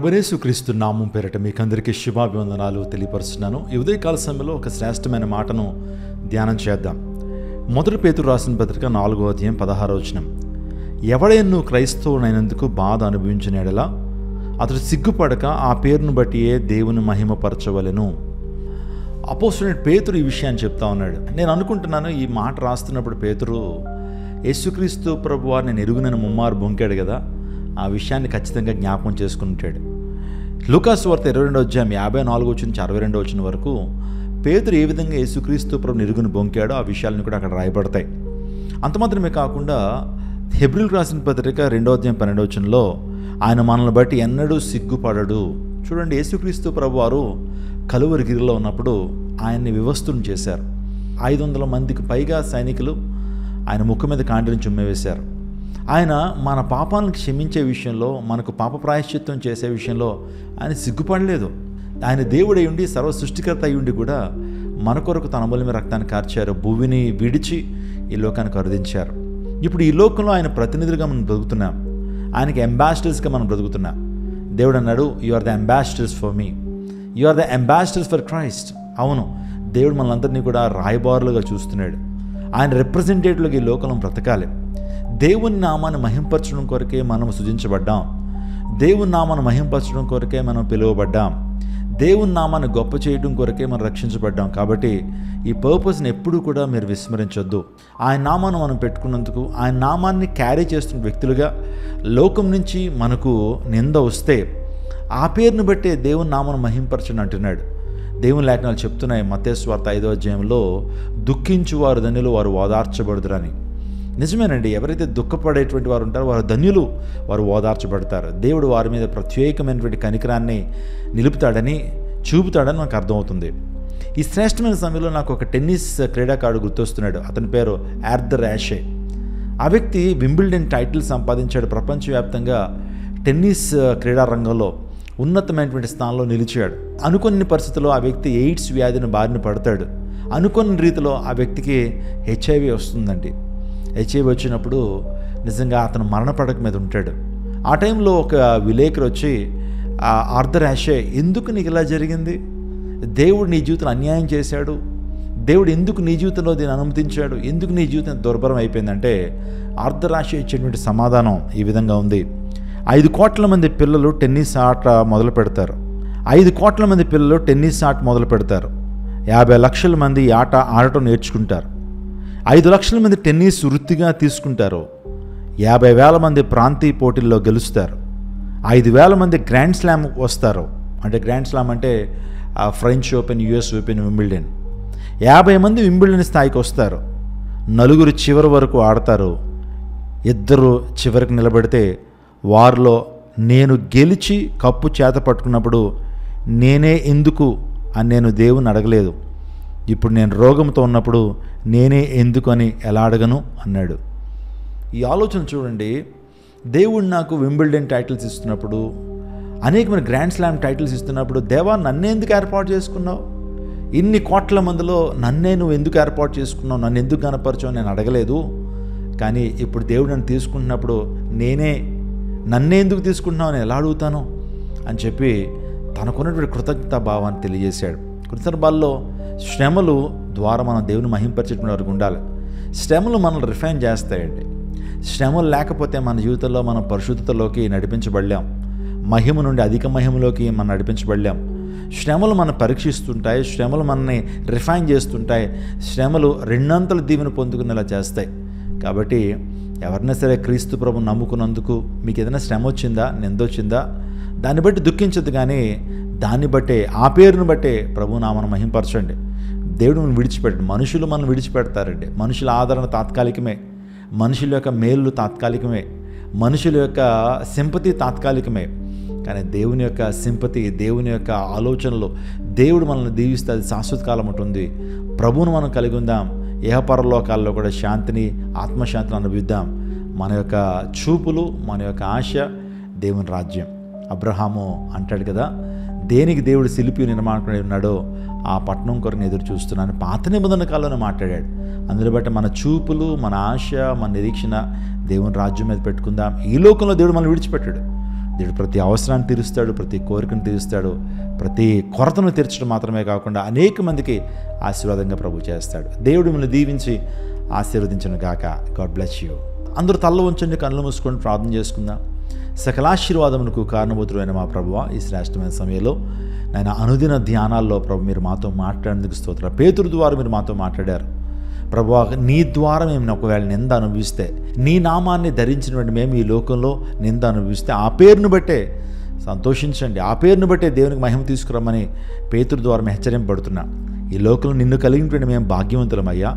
ప్రభునేసుక్రీస్తు నామం పేరట మీకందరికీ శుభాభివందనాలు తెలియపరుస్తున్నాను. ఈ ఉదయకాల సమయంలో ఒక శ్రేష్టమైన మాటను ధ్యానం చేద్దాం. మొదటి పేతురు రాసిన పత్రిక 4వ అధ్యాయం 16వ వచనం. ఎవడైనా క్రైస్తవునైనందుకు బాధ అనుభవించిన యెడల అతడు సిగ్గుపడక ఆ పేరును బట్టియే దేవుని మహిమపరచవలెను. అపోస్తలుడైన పేతురు ఈ విషయాన్ని చెప్తా ఉన్నాడు. నేను అనుకుంటున్నాను, ఈ మాట రాస్తున్నప్పుడు పేతురు యేసుక్రీస్తు ప్రభువారిని నేను ఎరుగునని ముమ్మారు బొంకాడు కదా, ఆ విషయాన్ని ఖచ్చితంగా జ్ఞాపకం చేసుకుని ఉంటాడు. లూకాసు వార్త 22వ అధ్యాయం 54 నుంచి 62వ వచనం వరకు పేతురు ఏ విధంగా యేసుక్రీస్తు ప్రభుని ఎరుగుని బొంకాడో ఆ విషయాలను కూడా అక్కడ రాయబడతాయి. అంత మాత్రమే కాకుండా హెబ్రీయులకు రాసిన పత్రిక 2వ అధ్యాయం 12వ వచనంలో ఆయన మనల్ని బట్టి ఎన్నడూ సిగ్గుపడడు. చూడండి, యేసుక్రీస్తు ప్రభువారు కలువరిగిరిలో ఉన్నప్పుడు ఆయన్ని వివస్తుని చేశారు. 500 మందికి పైగా సైనికులు ఆయన ముఖం మీద కాండిని చుమ్మవేశారు. ఆయన మన పాపాలను క్షమించే విషయంలో, మనకు పాప ప్రాయశ్చిత్తం చేసే విషయంలో ఆయన సిగ్గుపడలేదు. ఆయన దేవుడై ఉండి, సర్వ సృష్టికర్త అయి ఉండి కూడా మన కొరకు తన అమూల్యమైన రక్తాన్ని కార్చారు. భూమిని విడిచి ఈ లోకానికి అరుదించారు. ఇప్పుడు ఈ లోకంలో ఆయన ప్రతినిధులుగా మనం బ్రతుకుతున్నాం. ఆయనకి అంబాసిడర్స్గా మనం బ్రతుకుతున్నాం. దేవుడు అన్నాడు, you are the ambassadors for me, you are the ambassadors for Christ. అవును, దేవుడు మనందరినీ కూడా రాయబారులుగా చూస్తున్నాడు. ఆయన రిప్రజెంటేటివ్గా ఈ లోకంలో బ్రతకాలి. దేవుని నామాన్ని మహింపరచడం కొరకే మనం సృజించబడ్డాం. దేవుని నామాన్ని మహింపరచడం కొరకే మనం పిలువబడ్డాం. దేవుని నామాన్ని గొప్ప చేయడం కొరకే మనం రక్షించబడ్డాం. కాబట్టి ఈ పర్పస్ని ఎప్పుడూ కూడా మీరు విస్మరించొద్దు. ఆయన నామాన్ని మనం పెట్టుకున్నందుకు, ఆయన నామాన్ని క్యారీ చేస్తున్న వ్యక్తులుగా లోకం నుంచి మనకు నింద వస్తే ఆ పేరును బట్టే దేవుని నామాన్ని మహింపరచడం అంటున్నాడు. దేవుని లేఖనాలు చెప్తున్నాయి. మత్తయి సువార్త 5వ అధ్యాయంలో దుఃఖించువారు ధన్యులు, వారు ఓదార్చబడుదురని. నిజమేనండి, ఎవరైతే దుఃఖపడేటువంటి వారు ఉంటారో వారు ధన్యులు, వారు ఓదార్చబడతారు. దేవుడు వారి మీద ప్రత్యేకమైనటువంటి కనికరాన్ని నిలుపుతాడని, చూపుతాడని మనకు అర్థమవుతుంది. ఈ శ్రేష్టమైన సమయంలో నాకు ఒక టెన్నిస్ క్రీడాకారుడు గుర్తొస్తున్నాడు. అతని పేరు ఆర్థర్ యాషే. ఆ వ్యక్తి వింబిల్డన్ టైటిల్ సంపాదించాడు. ప్రపంచవ్యాప్తంగా టెన్నిస్ క్రీడా రంగంలో ఉన్నతమైనటువంటి స్థానంలో నిలిచాడు. అనుకోని పరిస్థితుల్లో ఆ వ్యక్తి ఎయిడ్స్ వ్యాధిని బారిన పడతాడు. అనుకోని రీతిలో ఆ వ్యక్తికి హెచ్ఐవి వస్తుందండి. హెచ్ఐవి వచ్చినప్పుడు నిజంగా అతను మరణపడక మీద ఉంటాడు. ఆ టైంలో ఒక విలేకరు వచ్చి, ఆర్థర్ యాషే, ఎందుకు నీకు ఇలా జరిగింది? దేవుడు నీ జీవితంలో అన్యాయం చేశాడు. దేవుడు ఎందుకు నీ జీవితంలో దీన్ని అనుమతించాడు? ఎందుకు నీ జీవితం దుర్భరం అయిపోయిందంటే ఆర్థర్ యాషే ఇచ్చేటువంటి సమాధానం ఈ విధంగా ఉంది. 5 కోట్ల మంది పిల్లలు టెన్నిస్ ఆట మొదలు పెడతారు. 5 కోట్ల మంది పిల్లలు టెన్నిస్ ఆట మొదలు పెడతారు. 50 లక్షల మంది ఈ ఆట ఆడటం నేర్చుకుంటారు. 5 లక్షల మంది టెన్నిస్ వృత్తిగా తీసుకుంటారు. 50,000 మంది ప్రాంతీయ పోటీల్లో గెలుస్తారు. 5,000 మంది గ్రాండ్ స్లామ్ వస్తారు. అంటే గ్రాండ్ స్లామ్ అంటే French open, US open, Wimbledon. 50 మంది వింబిల్డన్ స్థాయికి వస్తారు. 4 చివరి వరకు ఆడతారు. 2 చివరికి నిలబడితే వారిలో నేను గెలిచి కప్పు చేత పట్టుకున్నప్పుడు నేనే ఎందుకు అని నేను దేవుని అడగలేదు. ఇప్పుడు నేను రోగంతో ఉన్నప్పుడు నేనే ఎందుకు అని ఎలా అడగను అన్నాడు. ఈ ఆలోచన చూడండి. దేవుడు నాకు వింబిల్డన్ టైటిల్స్ ఇస్తున్నప్పుడు, అనేకమైన గ్రాండ్ స్లామ్ టైటిల్స్ ఇస్తున్నప్పుడు, దేవా నన్నే ఎందుకు ఏర్పాటు చేసుకున్నావు? ఇన్ని కోట్ల మందిలో నన్నే నువ్వు ఎందుకు ఏర్పాటు చేసుకున్నావు? నన్ను ఎందుకు కనపరచావు? నేను అడగలేదు. కానీ ఇప్పుడు దేవుడు నన్ను తీసుకుంటున్నప్పుడు నన్నే ఎందుకు తీసుకుంటున్నావు అని ఎలా అడుగుతాను అని చెప్పి తనకున్నటువంటి కృతజ్ఞతా భావాన్ని తెలియజేశాడు. కృతజ్ఞతలో శ్రమలు ద్వారా మనం దేవుని మహింపరిచేటువంటి వరకు ఉండాలి. శ్రమలు మనల్ని రిఫైన్ చేస్తాయండి. శ్రమలు లేకపోతే మన జీవితంలో మనం పరిశుద్ధతలోకి నడిపించబడలేం. మహిమ నుండి అధిక మహిమలోకి మనం నడిపించబడలేం. శ్రమలు మనం పరీక్షిస్తుంటాయి. శ్రమలు మనల్ని రిఫైన్ చేస్తుంటాయి. శ్రమలు రెండంతల దీవెన పొందుకునేలా చేస్తాయి. కాబట్టి ఎవరైనా సరే క్రీస్తు ప్రభు నమ్ముకున్నందుకు మీకు ఏదైనా శ్రమ వచ్చిందా, నిందొచ్చిందా, దాన్ని బట్టి దుఃఖించద్దు. కానీ దాన్ని బట్టే, ఆ పేరును బట్టే ప్రభు నామను మహింపరచండి. దేవుడు మనం విడిచిపెట్టండి. మనుషులు మనం విడిచిపెడతారండి. మనుషుల ఆదరణ తాత్కాలికమే. మనుషుల యొక్క మేలు తాత్కాలికమే. మనుషుల యొక్క సింపతి తాత్కాలికమే. కానీ దేవుని యొక్క సింపతి, దేవుని యొక్క ఆలోచనలు, దేవుడు మనల్ని దీవిస్తే అది శాశ్వత కాలం ఉంటుంది. ప్రభువును మనం కలిగి ఉందాం. ఏహపరలోకాల్లో కూడా శాంతిని, ఆత్మశాంతిని అనుభవిద్దాం. మన యొక్క చూపులు, మన యొక్క ఆశ దేవుని రాజ్యం. అబ్రహాము అంటాడు కదా, దేనికి దేవుడు శిల్పి నిర్మాణకుడై ఉన్నాడో ఆ పట్టణం కొరకు ఎదురు చూస్తున్నాను. పాత నిబంధన కాలంలో మాట్లాడాడు. అందులో బట్టి మన చూపులు, మన ఆశ, మన నిరీక్షణ దేవుని రాజ్యం మీద పెట్టుకుందాం. ఈ లోకంలో దేవుడు మనల్ని విడిచిపెట్టాడు. దేవుడు ప్రతి అవసరాన్ని తీరుస్తాడు, ప్రతి కోరికను తీరుస్తాడు. ప్రతి కొరతను తీర్చడం మాత్రమే కాకుండా అనేక మందికి ఆశీర్వాదంగా ప్రభు చేస్తాడు. దేవుడు మిమ్మల్ని దీవించి ఆశీర్వదించను గాక. God bless you. అందరూ తల్ల ఉంచండి, కళ్ళు మూసుకొని ప్రార్థన చేసుకుందాం. సకలాశీర్వాదమునకు కారణభూతుడైన మా ప్రభువా, ఈ శ్రేష్టమైన సమయంలో నాయన అనుదిన ధ్యానాల్లో ప్రభు మీరు మాతో మాట్లాడేందుకు స్తోత్రం. పేతురు ద్వారా మీరు మాతో మాట్లాడారు ప్రభువా. నీ ద్వారా మేము ఒకవేళ నింద అనుభవిస్తే, నీ నామాన్ని ధరించినటువంటి మేము ఈ లోకంలో నింద అనుభవిస్తే ఆ పేరును బట్టే సంతోషించండి, ఆ పేరును బట్టే దేవునికి మహిమ తీసుకురమ్మని పేతురు ద్వారా మేము హెచ్చరింపబడుతున్నా. ఈ లోకంలో నిన్ను కలిగినటువంటి మేము భాగ్యవంతులమయ్యా,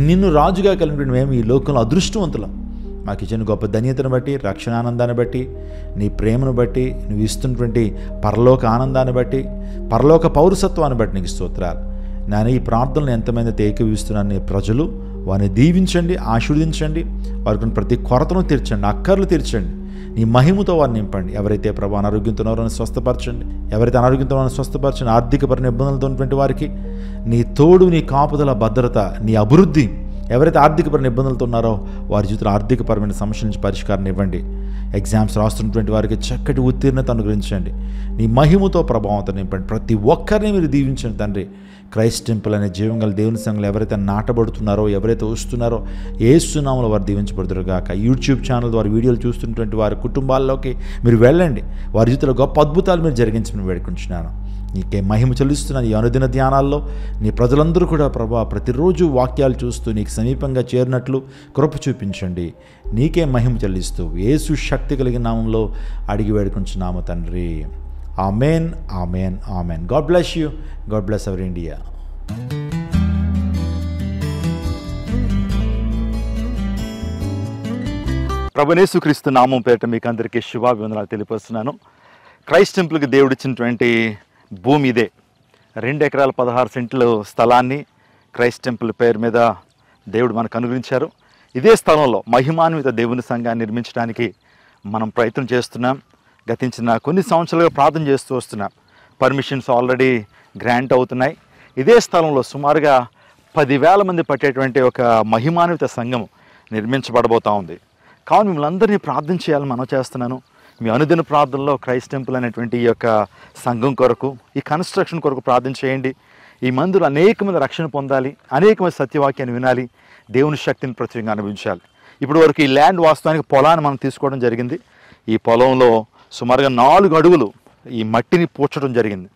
నిన్ను రాజుగా కలిగినటువంటి మేము ఈ లోకంలో అదృష్టవంతులం. మాకు ఇచ్చిన గొప్ప ధన్యతను బట్టి, రక్షణ ఆనందాన్ని బట్టి, నీ ప్రేమను బట్టి, నువ్వు ఇస్తున్నటువంటి పరలోక ఆనందాన్ని బట్టి, పరలోక పౌరసత్వాన్ని బట్టి నీకు స్తోత్రాలు. నేను ఈ ప్రార్థనలు ఎంతమంది ఏకీవిస్తున్నాను నీ ప్రజలు, వారిని దీవించండి, ఆశీర్వదించండి, వారికి ప్రతి కొరతను తీర్చండి, అక్కర్లు తీర్చండి, నీ మహిమతో వారిని నింపండి. ఎవరైతే ప్రభు అనారోగ్యంతో ఉన్నారో స్వస్థపరచండి, ఎవరైతే అనారోగ్యంతో ఉన్నారో స్వస్థపరచండి. ఆర్థికపరమైన ఇబ్బందులతో ఉన్నటువంటి వారికి నీ తోడు, నీ కాపుదల, భద్రత, నీ అభివృద్ధి. ఎవరైతే ఆర్థికపరమైన ఇబ్బందులతో ఉన్నారో వారి జీవితంలో ఆర్థికపరమైన సమస్యల నుంచి పరిష్కారం ఇవ్వండి. ఎగ్జామ్స్ రాస్తున్నటువంటి వారికి చక్కటి ఉత్తీర్ణత అనుగ్రహించండి. నీ మహిమతో ప్రభావంతో నింపండి. ప్రతి ఒక్కరిని మీరు దీవించండి తండ్రి. క్రైస్ట్ టెంపుల్ అనే జీవంగల దేవుని సంఘంలో ఎవరైతే నాటబడుతున్నారో, ఎవరైతే వస్తున్నారో యేసు నామములో వారు దీవించబడుతున్నారు గాక. యూట్యూబ్ ఛానల్ ద్వారా వీడియోలు చూస్తున్నటువంటి వారి కుటుంబాల్లోకి మీరు వెళ్ళండి. వారి జీవితంలో గొప్ప అద్భుతాలు మీరు జరిగించమని వేడుకుంటున్నాను. నీకే మహిమ చెల్లిస్తున్నాను. ఈ అనుదిన ధ్యానాల్లో నీ ప్రజలందరూ కూడా ప్రభా ప్రతిరోజు వాక్యాలు చూస్తూ నీకు సమీపంగా చేరినట్లు కృప చూపించండి. నీకే మహిమ చెల్లిస్తూ యేసు శక్తి కలిగిన నామంలో అడిగి వేడుకుంటున్నాము తండ్రి. Amen, amen, amen. God bless you. God bless our India. ప్రభువైన యేసుక్రీస్తు నామం పేరిట మీకు అందరికీ శుభాభివందనాలు తెలియపరుస్తున్నాను. క్రైస్ట్ టెంపుల్కి దేవుడిచ్చినటువంటి భూమి ఇదే. 2 ఎకరాల 16 సెంట్ల స్థలాన్ని క్రైస్ట్ టెంపుల్ పేరు మీద దేవుడు మనకు అనుగ్రహించారు. ఇదే స్థలంలో మహిమాన్విత దేవుని సంఘాన్ని నిర్మించడానికి మనం ప్రయత్నం చేస్తున్నాం. గతించిన కొన్ని సంవత్సరాలుగా ప్రార్థన చేస్తూ వస్తున్నాం. పర్మిషన్స్ ఆల్రెడీ గ్రాంట్ అవుతున్నాయి. ఇదే స్థలంలో సుమారుగా 10,000 మంది పట్టేటువంటి ఒక మహిమాన్విత సంఘం నిర్మించబడబోతూ ఉంది. కావున మిమ్మల్ని అందరినీ ప్రార్థన చేయాలని మనం చేస్తున్నాను. మీ అనుదిన ప్రార్థనలో క్రైస్ట్ టెంపుల్ అనేటువంటి ఈ యొక్క సంఘం కొరకు, ఈ కన్స్ట్రక్షన్ కొరకు ప్రార్థన చేయండి. ఈ మందులు అనేక మంది రక్షణ పొందాలి, అనేక మంది సత్యవాక్యాన్ని వినాలి, దేవుని శక్తిని ప్రత్యేకంగా అనుభవించాలి. ఇప్పటి వరకు ఈ ల్యాండ్ వాస్తవానికి పొలాన్ని మనం తీసుకోవడం జరిగింది. ఈ పొలంలో సుమారుగా 4 అడుగులు ఈ మట్టిని పూడ్చడం జరిగింది.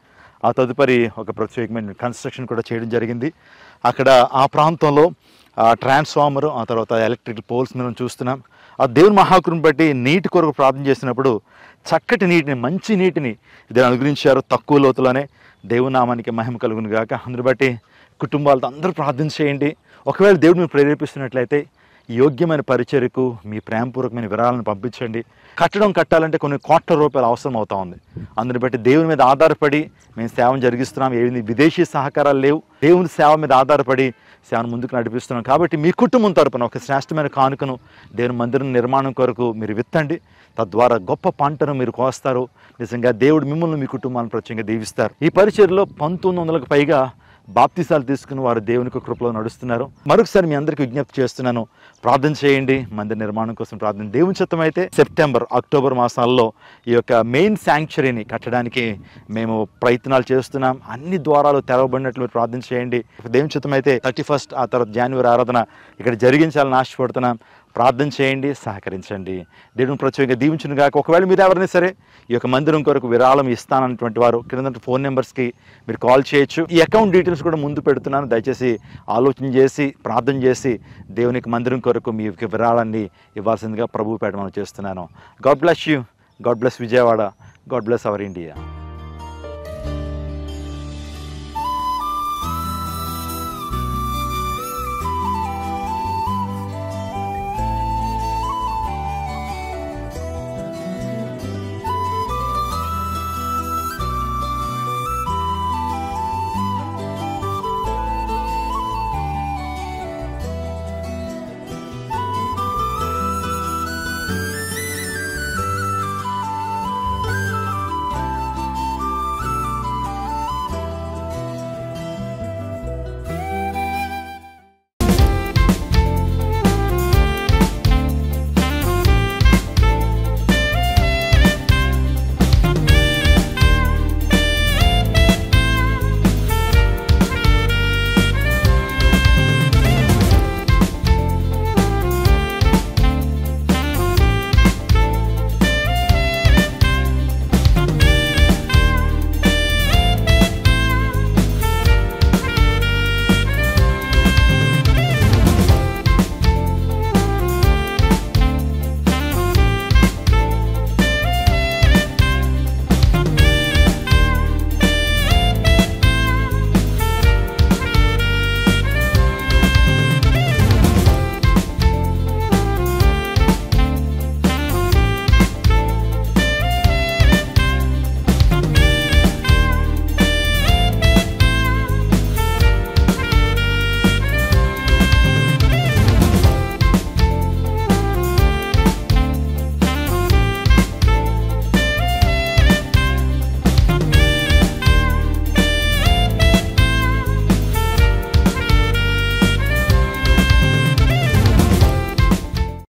ఆ తదుపరి ఒక ప్రత్యేకమైన కన్స్ట్రక్షన్ కూడా చేయడం జరిగింది. అక్కడ ఆ ప్రాంతంలో ట్రాన్స్ఫార్మర్, ఆ తర్వాత ఎలక్ట్రికల్ పోల్స్ మనం చూస్తున్నాం. ఆ దేవుని మహాకృపను బట్టి నీటి కొరకు ప్రార్థన చేసినప్పుడు చక్కటి నీటిని, మంచి నీటిని దేవుని అనుగ్రహించారు. తక్కువ లోతులోనే. దేవుని నామానికి మహిమ కలుగును గాక. అందుని బట్టి కుటుంబాలతో అందరూ ప్రార్థన చేయండి. ఒకవేళ దేవుడు మీరు ప్రేరేపిస్తున్నట్లయితే యోగ్యమైన పరిచర్యకు మీ ప్రేమపూర్వకమైన విరాళాలను పంపించండి. కట్టడం కట్టాలంటే కొన్ని కోట్ల రూపాయలు అవసరం అవుతా ఉంది. అందుని బట్టి దేవుని మీద ఆధారపడి మేము సేవను జరిగిస్తున్నాం. ఏమి విదేశీ సహకారాలు లేవు. దేవుని సేవ మీద ఆధారపడి సేవను ముందుకు నడిపిస్తున్నాం. కాబట్టి మీ కుటుంబం తరపున ఒక శ్రేష్టమైన కానుకను దేవుని మందిరం నిర్మాణం కొరకు మీరు విత్తండి. తద్వారా గొప్ప పంటను మీరు కోస్తారు. నిజంగా దేవుడు మిమ్మల్ని, మీ కుటుంబాలను ప్రత్యేకంగా దీవిస్తారు. ఈ పరిచర్యలో 1900కు పైగా బాప్తిసాలు తీసుకుని వారు దేవునికి కృపలో నడుస్తున్నారు. మరొకసారి మీ అందరికీ విజ్ఞప్తి చేస్తున్నాను, ప్రార్థన చేయండి. మందిర నిర్మాణం కోసం ప్రార్థన. దేవుని చిత్తం అయితే సెప్టెంబర్, అక్టోబర్ మాసాల్లో ఈ యొక్క మెయిన్ శాంక్చురీని కట్టడానికి మేము ప్రయత్నాలు చేస్తున్నాం. అన్ని ద్వారాలు తెరవబడినట్లు ప్రార్థన చేయండి. దేవుని చిత్తం అయితే 31 ఆ తర్వాత జనవరి ఆరాధన ఇక్కడ జరిగించాలని ఆశపడుతున్నాం. ప్రార్థన చేయండి, సహకరించండి. దేవుని ప్రత్యేకంగా దీవించును గాక. ఒకవేళ మీరు ఎవరైనా సరే ఈ యొక్క మందిరం కొరకు విరాళం ఇస్తానన్నటువంటి వారు కింద ఫోన్ నెంబర్స్కి మీరు కాల్ చేయొచ్చు. ఈ అకౌంట్ డీటెయిల్స్ కూడా ముందు పెడుతున్నాను. దయచేసి ఆలోచన చేసి, ప్రార్థన చేసి దేవునికి మందిరం కొరకు మీ యొక్క విరాళాన్ని ఇవ్వాల్సిందిగా ప్రభువు పేట మనం చేస్తున్నాను. God bless you. God bless Vijayawada. God bless our India.